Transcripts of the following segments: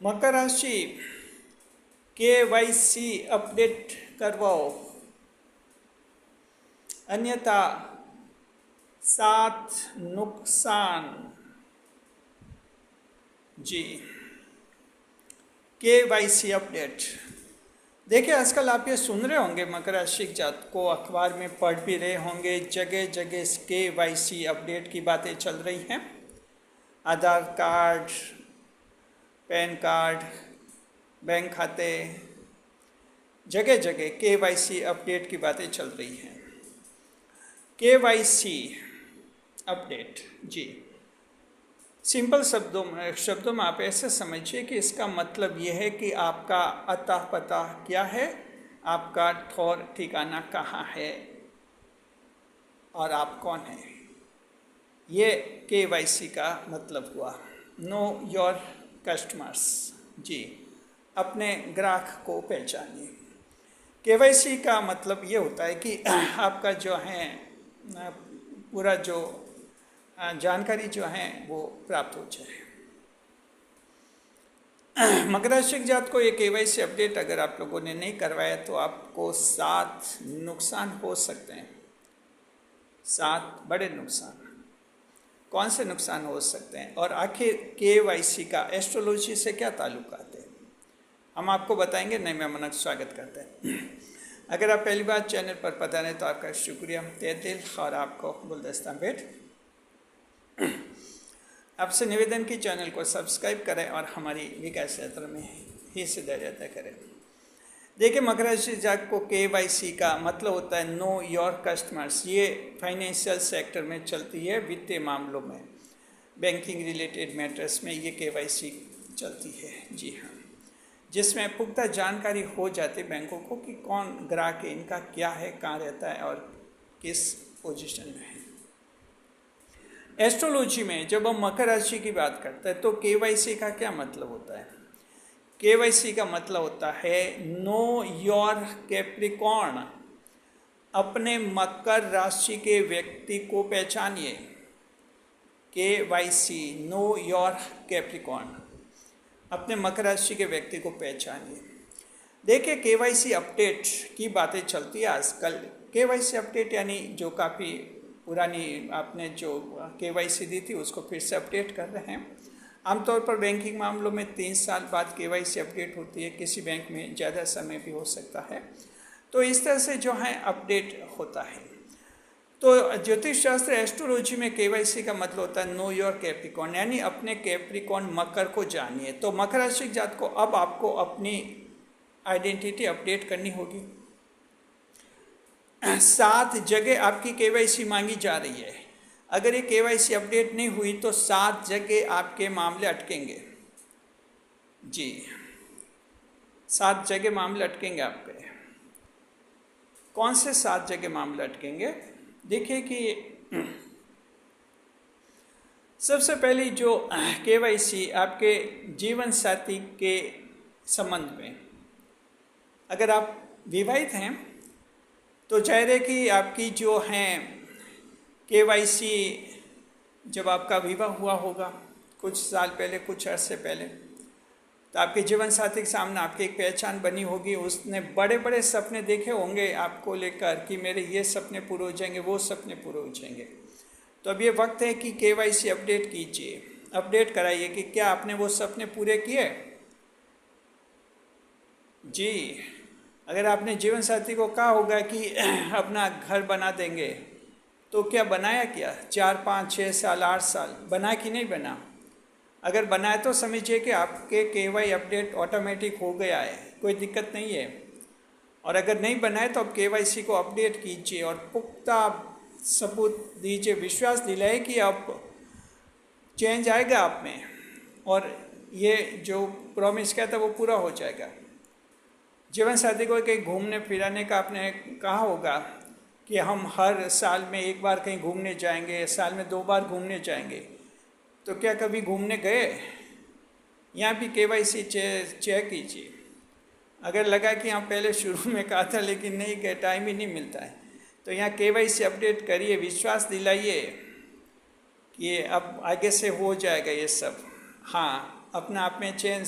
मकर राशि KYC update करवाओ, अन्यथा 7 नुकसान। जी, KYC अपडेट। देखिए, आजकल आप ये सुन रहे होंगे, मकर राशि जात को अखबार में पढ़ भी रहे होंगे, जगह जगह KYC अपडेट की बातें चल रही हैं। आधार कार्ड, पैन कार्ड, बैंक खाते, जगह जगह KYC अपडेट की बातें चल रही हैं। KYC अपडेट, जी, सिंपल शब्दों में आप ऐसे समझिए कि इसका मतलब ये है कि आपका अता पता क्या है, आपका ठौर ठिकाना कहाँ है और आप कौन हैं। ये KYC का मतलब हुआ, नो योर कस्टमर्स। जी, अपने ग्राहक को पहचानिए। KYC का मतलब ये होता है कि आपका जो है पूरा जो जानकारी जो है वो प्राप्त हो जाए। मकर राशि जात को ये KYC अपडेट अगर आप लोगों ने नहीं करवाया तो आपको 7 नुकसान हो सकते हैं। 7 बड़े नुकसान। कौन से नुकसान हो सकते हैं और आखिर KYC का एस्ट्रोलॉजी से क्या ताल्लुकात है, हम आपको बताएंगे। नए मेहमानों का स्वागत करते हैं। अगर आप पहली बार चैनल पर पधारे तो आपका शुक्रिया तहे दिल, और आपको गुलदस्ता भेंट। आपसे निवेदन की चैनल को सब्सक्राइब करें और हमारी विकास यात्रा में हिस्सेदारी करें। देखिए, मकर राशि जात को KYC का मतलब होता है नो योर कस्टमर्स। ये फाइनेंशियल सेक्टर में चलती है, वित्तीय मामलों में, बैंकिंग रिलेटेड मैटर्स में ये KYC चलती है। जी हाँ, जिसमें पुख्ता जानकारी हो जाती है बैंकों को कि कौन ग्राहक है, इनका क्या है, कहाँ रहता है और किस पोजीशन में है। एस्ट्रोलॉजी में जब हम मकर राशि की बात करते हैं तो KYC का क्या मतलब होता है? KYC का मतलब होता है नो योर कैप्रिकॉर्न। अपने मकर राशि के व्यक्ति को पहचानिए। KYC, नो योर कैप्रिकॉर्न, अपने मकर राशि के व्यक्ति को पहचानिए। देखिए, KYC अपडेट की बातें चलती है आजकल। KYC अपडेट यानी जो काफ़ी पुरानी आपने जो KYC दी थी उसको फिर से अपडेट कर रहे हैं। आमतौर पर बैंकिंग मामलों में 3 साल बाद KYC अपडेट होती है, किसी बैंक में ज़्यादा समय भी हो सकता है। तो इस तरह से जो है अपडेट होता है। तो ज्योतिष शास्त्र एस्ट्रोलॉजी में KYC का मतलब होता है नो योर कैप्रिकॉर्न, यानी अपने कैप्रिकॉर्न मकर को जानिए। तो मकर राशि जात को अब आपको अपनी आइडेंटिटी अपडेट करनी होगी। 7 जगह आपकी KYC मांगी जा रही है। अगर ये KYC अपडेट नहीं हुई तो 7 जगह आपके मामले अटकेंगे। जी, 7 जगह मामले अटकेंगे आपके। कौन से 7 जगह मामले अटकेंगे? देखिए कि सबसे पहली जो KYC आपके जीवन साथी के संबंध में, अगर आप विवाहित हैं तो जाहिर है कि आपकी जो है KYC जब आपका विवाह हुआ होगा कुछ साल पहले, कुछ अर्से पहले, तो आपके जीवन साथी के सामने आपकी एक पहचान बनी होगी। उसने बड़े बड़े सपने देखे होंगे आपको लेकर कि मेरे ये सपने पूरे हो जाएंगे, वो सपने पूरे हो जाएंगे। तो अब ये वक्त है कि KYC अपडेट कीजिए, अपडेट कराइए कि क्या आपने वो सपने पूरे किए। जी, अगर आपने जीवन साथी को कहा होगा कि अपना घर बना देंगे, तो क्या बनाया? क्या 4, 5, 6 साल, 8 साल बना कि नहीं बना? अगर बनाए तो समझिए कि आपके KYC अपडेट ऑटोमेटिक हो गया है, कोई दिक्कत नहीं है। और अगर नहीं बनाए तो अब KYC को अपडेट कीजिए और पुख्ता सबूत दीजिए, विश्वास दिलाए कि अब चेंज आएगा आप में और ये जो प्रॉमिस किया था वो पूरा हो जाएगा। जीवन साथी को कहीं घूमने फिराने का आपने कहा होगा कि हम हर साल में 1 बार कहीं घूमने जाएंगे, साल में 2 बार घूमने जाएंगे, तो क्या कभी घूमने गए? यहाँ भी KYC चेक कीजिए। अगर लगा कि हम पहले शुरू में कहा था लेकिन नहीं गए, टाइम ही नहीं मिलता है, तो यहाँ KYC अपडेट करिए, विश्वास दिलाइए कि अब आगे से हो जाएगा ये सब। हाँ, अपना आप में चेंज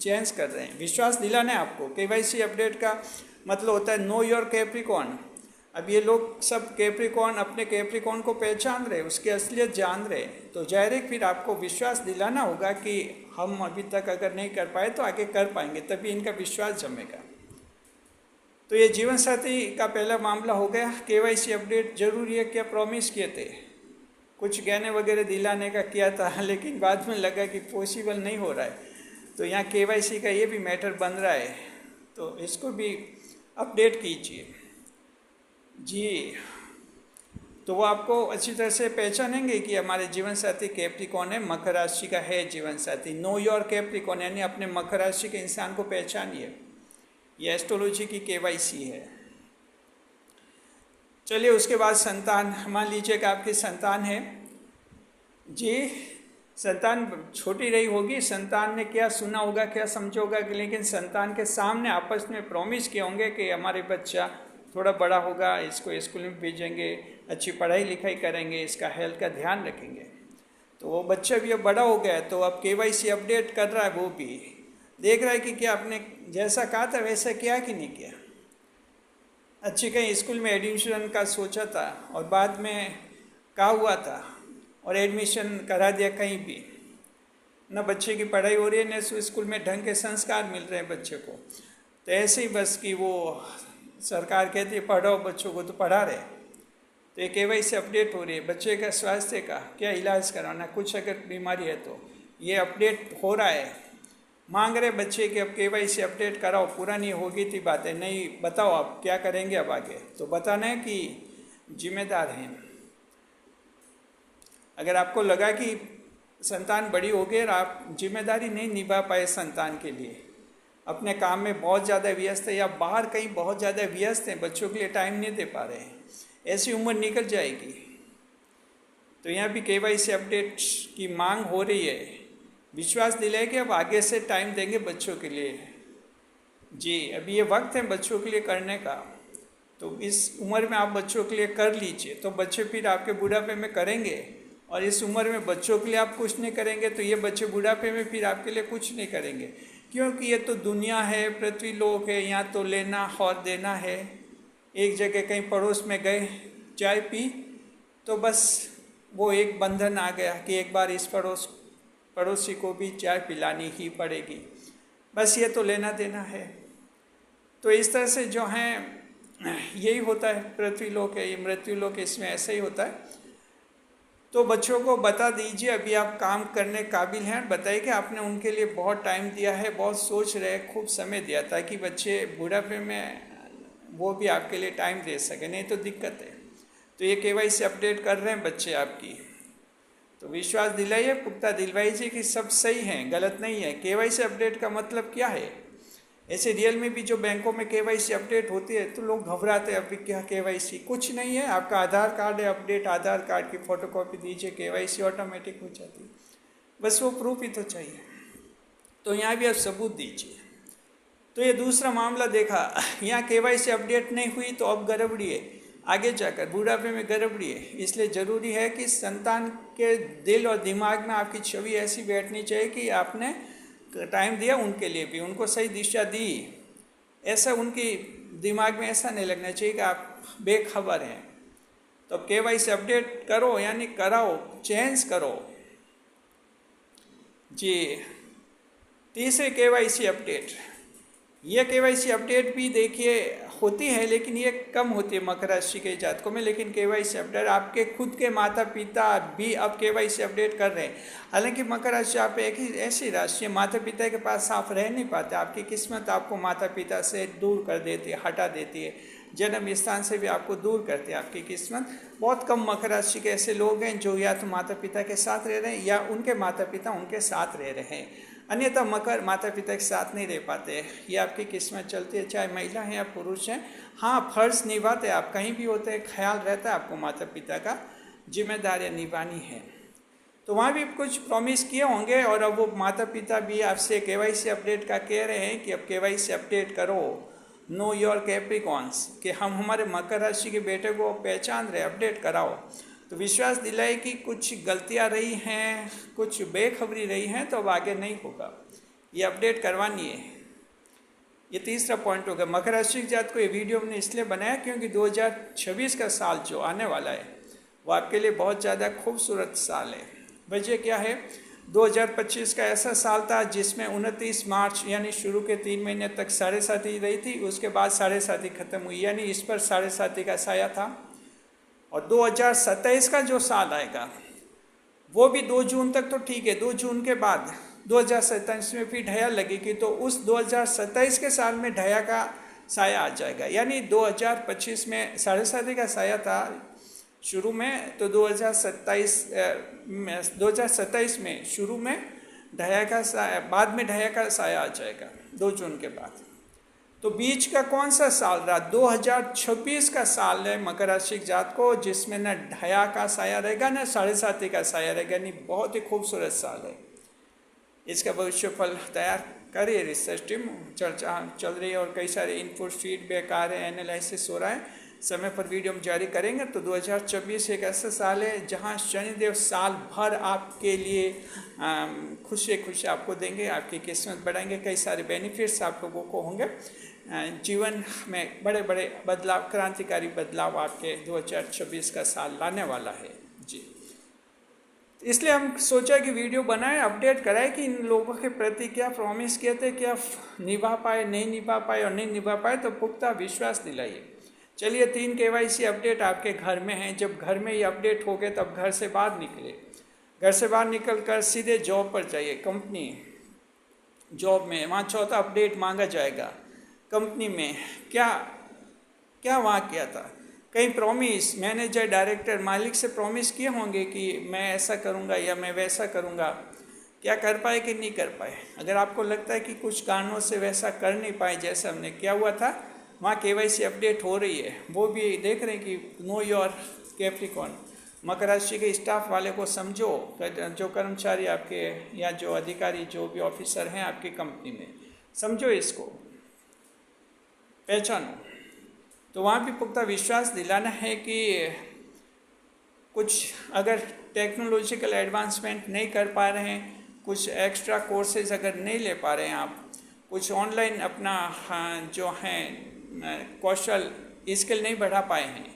चेंज कर रहे हैं, विश्वास दिलाना है आपको। केवाईसी अपडेट का मतलब होता है नो योर कैप्रिकॉर्न। अब ये लोग सब कैप्रिकॉर्न, अपने कैप्रिकॉर्न को पहचान रहे, उसकी असलियत जान रहे, तो जाहिर है फिर आपको विश्वास दिलाना होगा कि हम अभी तक अगर नहीं कर पाए तो आगे कर पाएंगे, तभी इनका विश्वास जमेगा। तो ये जीवन साथी का पहला मामला हो गया। केवाईसी अपडेट जरूरी है, क्या प्रॉमिस किए थे, कुछ गहने वगैरह दिलाने का किया था, लेकिन बाद में लगा कि पॉसिबल नहीं हो रहा है, तो यहाँ केवाईसी का ये भी मैटर बन रहा है, तो इसको भी अपडेट कीजिए जी। तो वो आपको अच्छी तरह से पहचानेंगे कि हमारे जीवन साथी कैप्रिकॉर्न है, मकर राशि का है जीवन साथी। नो योर कैप्रिकॉर्न यानी अपने मकर राशि के इंसान को पहचानिए, ये एस्ट्रोलॉजी की केवाईसी है। चलिए उसके बाद संतान, मान लीजिए कि आपकी संतान है जी, संतान छोटी रही होगी, संतान ने क्या सुना होगा, क्या समझा होगा, लेकिन संतान के सामने आपस में प्रॉमिस किए होंगे कि हमारे बच्चा थोड़ा बड़ा होगा, इसको स्कूल में भेजेंगे, अच्छी पढ़ाई लिखाई करेंगे, इसका हेल्थ का ध्यान रखेंगे। तो वो बच्चा भी अब बड़ा हो गया है, तो अब केवाईसी अपडेट कर रहा है, वो भी देख रहा है कि क्या आपने जैसा कहा था वैसा किया कि नहीं किया। अच्छी कहीं स्कूल में एडमिशन का सोचा था और बाद में क्या हुआ था और एडमिशन करा दिया कहीं भी, न बच्चे की पढ़ाई हो रही है, न स्कूल में ढंग के संस्कार मिल रहे हैं बच्चे को। तो ऐसे ही बस कि वो सरकार कहती है पढ़ाओ बच्चों को, तो पढ़ा रहे। तो ये केवाईसी अपडेट हो रही है, बच्चे का स्वास्थ्य का क्या इलाज कराना, कुछ अगर बीमारी है तो ये अपडेट हो रहा है। मांग रहे बच्चे कि अब केवाईसी अपडेट कराओ, पुरानी होगी थी बातें, नहीं बताओ आप क्या करेंगे अब आगे, तो बताना है कि जिम्मेदार हैं। अगर आपको लगा कि संतान बड़ी हो गई और आप जिम्मेदारी नहीं निभा पाए संतान के लिए, अपने काम में बहुत ज़्यादा व्यस्त है या बाहर कहीं बहुत ज़्यादा व्यस्त हैं, बच्चों के लिए टाइम नहीं दे पा रहे हैं, ऐसी उम्र निकल जाएगी, तो यहाँ भी केवाईसी अपडेट की मांग हो रही है। विश्वास दिलाए कि अब आगे से टाइम देंगे बच्चों के लिए जी, अभी ये वक्त है बच्चों के लिए करने का, तो इस उम्र में आप बच्चों के लिए कर लीजिए, तो बच्चे फिर आपके बुढ़ापे में करेंगे। और इस उम्र में बच्चों के लिए आप कुछ नहीं करेंगे तो ये बच्चे बुढ़ापे में फिर आपके लिए कुछ नहीं करेंगे, क्योंकि ये तो दुनिया है, पृथ्वी लोक है, यहाँ तो लेना और देना है। एक जगह कहीं पड़ोस में गए, चाय पी, तो बस वो एक बंधन आ गया कि एक बार इस पड़ोसी को भी चाय पिलानी ही पड़ेगी, बस ये तो लेना देना है। तो इस तरह से जो है यही होता है, पृथ्वी लोक है, ये मृत्यु लोक है, इसमें ऐसा ही होता है। तो बच्चों को बता दीजिए अभी आप काम करने काबिल हैं, बताइए कि आपने उनके लिए बहुत टाइम दिया है, बहुत सोच रहे, खूब समय दिया, ताकि बच्चे बुढ़ापे में वो भी आपके लिए टाइम दे सके, नहीं तो दिक्कत है। तो ये केवाईसी अपडेट कर रहे हैं बच्चे आपकी, तो विश्वास दिलाइए, पुख्ता दिलवाइए कि सब सही है, गलत नहीं है। केवाईसी अपडेट का मतलब क्या है, ऐसे रियल में भी जो बैंकों में केवाईसी अपडेट होती है तो लोग घबराते हैं, अभी क्या केवाईसी, कुछ नहीं है, आपका आधार कार्ड है अपडेट, आधार कार्ड की फ़ोटोकॉपी दीजिए, केवाईसी ऑटोमेटिक हो जाती है, बस वो प्रूफ ही तो चाहिए। तो यहाँ भी आप सबूत दीजिए। तो ये दूसरा मामला देखा, यहाँ केवाईसी अपडेट नहीं हुई तो अब गड़बड़ी है, आगे जाकर बुढ़ापे में गड़बड़ी है। इसलिए ज़रूरी है कि संतान के दिल और दिमाग में आपकी छवि ऐसी बैठनी चाहिए कि आपने टाइम दिया उनके लिए भी, उनको सही दिशा दी, ऐसा उनकी दिमाग में ऐसा नहीं लगना चाहिए कि आप बेखबर हैं। तो केवाईसी अपडेट करो, यानी कराओ, चेंज करो जी। तीसरे केवाईसी अपडेट, ये केवाईसी अपडेट भी देखिए होती है, लेकिन ये कम होती है मकर राशि के जातकों में। लेकिन केवाईसी अपडेट आपके खुद के माता पिता भी अब केवाईसी अपडेट कर रहे हैं। हालांकि मकर राशि आप एक ही ऐसी राशि है, माता पिता के पास आप रह नहीं पाते, आपकी किस्मत आपको माता पिता से दूर कर देती है, हटा देती है, जन्म स्थान से भी आपको दूर करती है आपकी किस्मत। बहुत कम मकर राशि के ऐसे लोग हैं जो या तो माता पिता के साथ रह रहे हैं या उनके माता पिता उनके साथ रह रहे हैं, अन्यथा मकर माता पिता के साथ नहीं रह पाते। ये आपकी किस्मत चलती है, चाहे महिला है या पुरुष हैं। हाँ, फर्ज निभाते आप कहीं भी होते हैं, ख्याल रहता है आपको माता पिता का, जिम्मेदारियाँ निभानी है। तो वहाँ भी कुछ प्रॉमिस किए होंगे और अब वो माता पिता भी आपसे केवाईसी अपडेट का कह रहे हैं कि अब केवाईसी अपडेट करो, नो योर कैप्रिकॉर्न्स, कि हम हमारे मकर राशि के बेटे को पहचान रहे, अपडेट कराओ। तो विश्वास दिलाए कि कुछ गलतियां रही हैं, कुछ बेखबरी रही हैं, तो अब आगे नहीं होगा। ये अपडेट करवानी है। ये तीसरा पॉइंट होगा। मकर राशि की जात को ये वीडियो हमने इसलिए बनाया क्योंकि 2026 का साल जो आने वाला है वो आपके लिए बहुत ज़्यादा खूबसूरत साल है। वजह क्या है, 2025 का ऐसा साल था जिसमें 29 मार्च यानी शुरू के 3 महीने तक साढ़े साथी रही थी, उसके बाद साढ़े साथी खत्म हुई, यानी इस पर साढ़े साथी का साया था। और 2027 का जो साल आएगा वो भी 2 जून तक तो ठीक है, 2 जून के बाद 2027 में फिर ढया लगेगी, तो उस 2027 के साल में ढया का साया आ जाएगा। यानी 2025 में साढ़े साथी का साया था शुरू में, तो 2027 में शुरू में ढया का साया, बाद में ढया का साया आ जाएगा 2 जून के बाद। तो बीच का कौन सा साल रहा, 2026 का साल है मकर राशि जात को, जिसमें न ढया का साया रहेगा न साढ़े साथी का साया रहेगा, यानी बहुत ही खूबसूरत साल है। इसका भविष्य फल तैयार करिए, रिसर्च टीम चर्चा चल रही है और कई सारे इनपुट फीडबैक आ रहे हैं, एनालिसिस हो रहा है, समय पर वीडियो हम जारी करेंगे। तो 2024 एक ऐसा साल है जहां शनिदेव साल भर आपके लिए खुशी आपको देंगे, आपकी किस्मत बढ़ाएंगे, कई सारे बेनिफिट्स आप लोगों को होंगे। जीवन में बड़े बड़े बदलाव, क्रांतिकारी बदलाव आपके 2026 का साल लाने वाला है जी। इसलिए हम सोचा कि वीडियो बनाए, अपडेट कराए कि इन लोगों के प्रति क्या प्रॉमिस किए थे, क्या निभा पाए, नहीं निभा पाए, और नहीं निभा पाए तो पुख्ता विश्वास दिलाइए। चलिए 3 KYC अपडेट आपके घर में हैं। जब घर में ये अपडेट हो गए तब घर से बाहर निकले, घर से बाहर निकल कर सीधे जॉब पर जाइए, कंपनी जॉब में, वहाँ चौथा अपडेट मांगा जाएगा। कंपनी में क्या क्या वहाँ किया था, कहीं प्रॉमिस मैनेजर, डायरेक्टर, मालिक से प्रॉमिस किए होंगे कि मैं ऐसा करूँगा या मैं वैसा करूँगा, क्या कर पाए कि नहीं कर पाए। अगर आपको लगता है कि कुछ कारणों से वैसा कर नहीं पाए जैसा हमने किया हुआ था, वहाँ KYC अपडेट हो रही है, वो भी देख रहे हैं कि नो योर कैप्रिकॉर्न। मकर राशि के स्टाफ वाले को समझो, जो कर्मचारी आपके या जो अधिकारी जो भी ऑफिसर हैं आपकी कंपनी में, समझो, इसको पहचानो। तो वहाँ भी पुख्ता विश्वास दिलाना है कि कुछ अगर टेक्नोलॉजिकल एडवांसमेंट नहीं कर पा रहे हैं, कुछ एक्स्ट्रा कोर्सेज अगर नहीं ले पा रहे हैं आप, कुछ ऑनलाइन अपना जो हैं कौशल स्किल नहीं बढ़ा पाए हैं,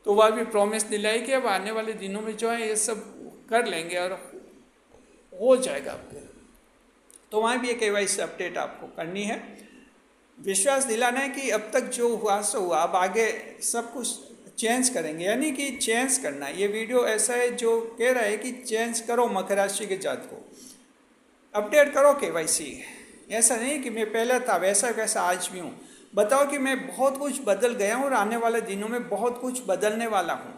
तो वह भी प्रॉमिस दिलाई कि अब आने वाले दिनों में जो है ये सब कर लेंगे और हो जाएगा आपको। तो वहाँ भी एक KYC अपडेट आपको करनी है, विश्वास दिलाना है कि अब तक जो हुआ सो हुआ, अब आगे सब कुछ चेंज करेंगे, यानी कि चेंज करना। ये वीडियो ऐसा है जो कह रहा है कि चेंज करो मकर राशि के जात को, अपडेट करो KYC। ऐसा नहीं कि मैं पहले था वैसा वैसा आज भी हूँ, बताओ कि मैं बहुत कुछ बदल गया हूँ और आने वाले दिनों में बहुत कुछ बदलने वाला हूँ।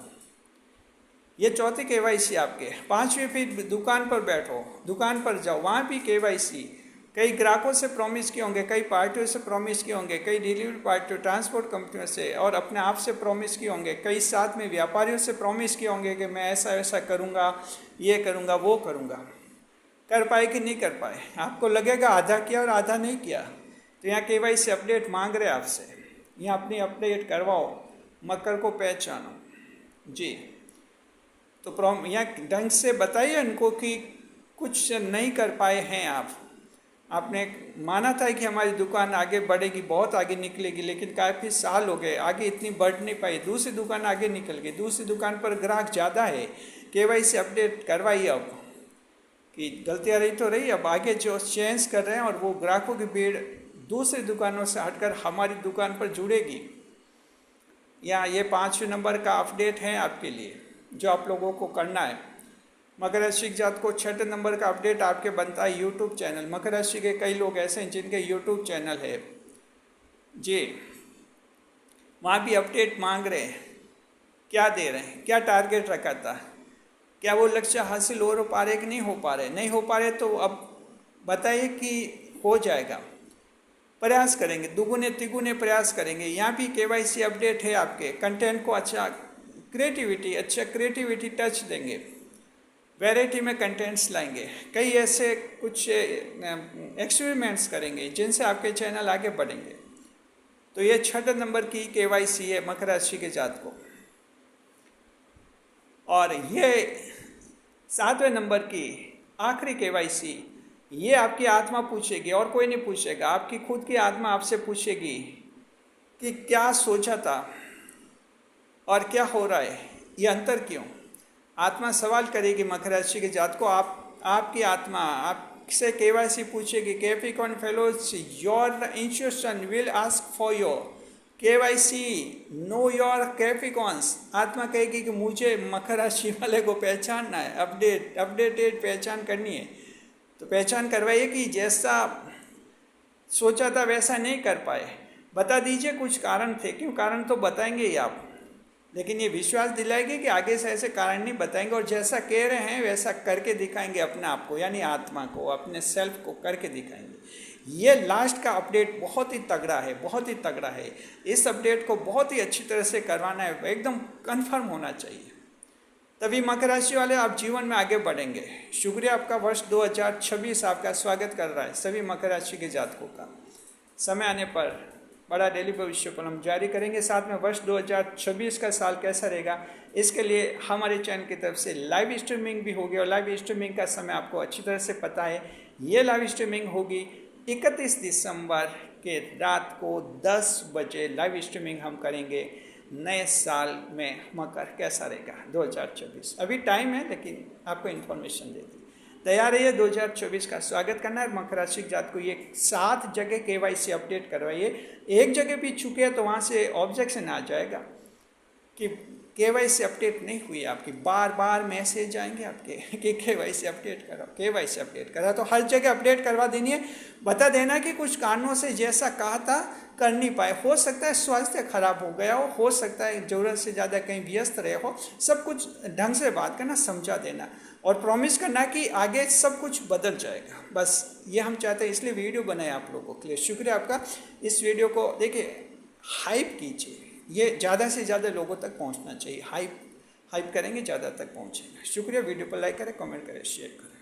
ये चौथी KYC आपके। 5वीं, फिर दुकान पर बैठो, दुकान पर जाओ, वहाँ भी KYC। कई ग्राहकों से प्रॉमिस किए होंगे, कई पार्टियों से प्रॉमिस किए होंगे, कई डिलीवरी पार्टियों, ट्रांसपोर्ट कंपनियों से और अपने आप से प्रॉमिस किए होंगे, कई साथ में व्यापारियों से प्रॉमिस किए होंगे कि मैं ऐसा वैसा करूँगा, ये करूँगा, वो करूँगा। कर पाए कि नहीं कर पाए, आपको लगेगा आधा किया और आधा नहीं किया, तो यहाँ KYC अपडेट मांग रहे आपसे, यहाँ अपनी अपडेट करवाओ, मकर को पहचानो जी। तो यहाँ ढंग से बताइए उनको कि कुछ नहीं कर पाए हैं आप, आपने माना था कि हमारी दुकान आगे बढ़ेगी, बहुत आगे निकलेगी, लेकिन काफ़ी साल हो गए, आगे इतनी बढ़ नहीं पाई, दूसरी दुकान आगे निकल गई, दूसरी दुकान पर ग्राहक ज़्यादा है, KYC अपडेट करवाइए अब कि गलतियाँ रही तो रही, अब आगे जो चेंज कर रहे हैं और वो ग्राहकों की भीड़ दूसरी दुकानों से हटकर हमारी दुकान पर जुड़ेगी। या ये 5वें नंबर का अपडेट है आपके लिए जो आप लोगों को करना है। मकर राशि जात को 6ठे नंबर का अपडेट आपके बनता है यूट्यूब चैनल। मकर राशि के कई लोग ऐसे हैं जिनके यूट्यूब चैनल है जी, वहाँ भी अपडेट मांग रहे हैं, क्या दे रहे हैं, क्या टारगेट रखा था, क्या वो लक्ष्य हासिल हो पा रहे कि नहीं हो पा रहे, नहीं हो पा रहे तो अब बताइए कि हो जाएगा, प्रयास करेंगे, दुगुने तिगुने प्रयास करेंगे। यहाँ भी KYC अपडेट है आपके, कंटेंट को अच्छा क्रिएटिविटी टच देंगे, वैरायटी में कंटेंट्स लाएंगे, कई ऐसे कुछ एक्सपेरिमेंट्स करेंगे जिनसे आपके चैनल आगे बढ़ेंगे। तो ये 6ठे नंबर की KYC है मकर राशि के जात को। और ये 7वें नंबर की आखिरी KYC ये आपकी आत्मा पूछेगी और कोई नहीं पूछेगा। आपकी खुद की आत्मा आपसे पूछेगी कि क्या सोचा था और क्या हो रहा है, ये अंतर क्यों। आत्मा सवाल करेगी मकर राशि के जात को। आपकी आत्मा आपसे केवाईसी पूछेगी। Capricorn fellows, your institution will ask for your KYC, know your Capricorns. आत्मा कहेगी कि मुझे मकर राशि वाले को पहचानना है, अपडेटेड पहचान करनी है। तो पहचान करवाइए कि जैसा सोचा था वैसा नहीं कर पाए, बता दीजिए कुछ कारण थे। क्यों कारण तो बताएंगे ही आप, लेकिन ये विश्वास दिलाएगी कि आगे से ऐसे कारण नहीं बताएंगे और जैसा कह रहे हैं वैसा करके दिखाएंगे अपने आप को, यानी आत्मा को, अपने सेल्फ को करके दिखाएंगे। ये लास्ट का अपडेट बहुत ही तगड़ा है, बहुत ही तगड़ा है। इस अपडेट को बहुत ही अच्छी तरह से करवाना है, एकदम कंफर्म होना चाहिए, तभी मकर राशि वाले आप जीवन में आगे बढ़ेंगे। शुक्रिया, आपका वर्ष 2026 आपका स्वागत कर रहा है सभी मकर राशि के जातकों का। समय आने पर बड़ा डेली भविष्य पर हम जारी करेंगे। साथ में वर्ष 2026 का साल कैसा रहेगा, इसके लिए हमारे चैनल की तरफ से लाइव स्ट्रीमिंग भी होगी। और लाइव स्ट्रीमिंग का समय आपको अच्छी तरह से पता है। ये लाइव स्ट्रीमिंग होगी 31 दिसंबर के रात को 10 बजे। लाइव स्ट्रीमिंग हम करेंगे नए साल में मकर कैसा रहेगा 2024। अभी टाइम है लेकिन आपको इन्फॉर्मेशन दे दी। तैयार रहिए 2024 का स्वागत करना है। मकर राशि जात को ये 7 जगह केवाईसी अपडेट करवाइए। एक जगह भी चुके हैं तो वहाँ से ऑब्जेक्शन आ जाएगा कि केवाईसी अपडेट नहीं हुई आपकी। बार बार मैसेज आएंगे आपके कि केवाईसी अपडेट करो, केवाईसी अपडेट करा। तो हर जगह अपडेट करवा देनी है। बता देना कि कुछ कारणों से जैसा कहा था कर नहीं पाए। हो सकता है स्वास्थ्य खराब हो गया हो सकता है ज़रूरत से ज़्यादा कहीं व्यस्त रहे हो। सब कुछ ढंग से बात करना, समझा देना और प्रॉमिस करना कि आगे सब कुछ बदल जाएगा। बस ये हम चाहते हैं, इसलिए वीडियो बनाए आप लोगों के लिए। शुक्रिया आपका। इस वीडियो को देखिए, हाइप कीजिए, ये ज़्यादा से ज़्यादा लोगों तक पहुंचना चाहिए। हाइप करेंगे ज़्यादा तक पहुंचेगा। शुक्रिया। वीडियो पर लाइक करें, कमेंट करें, शेयर करें।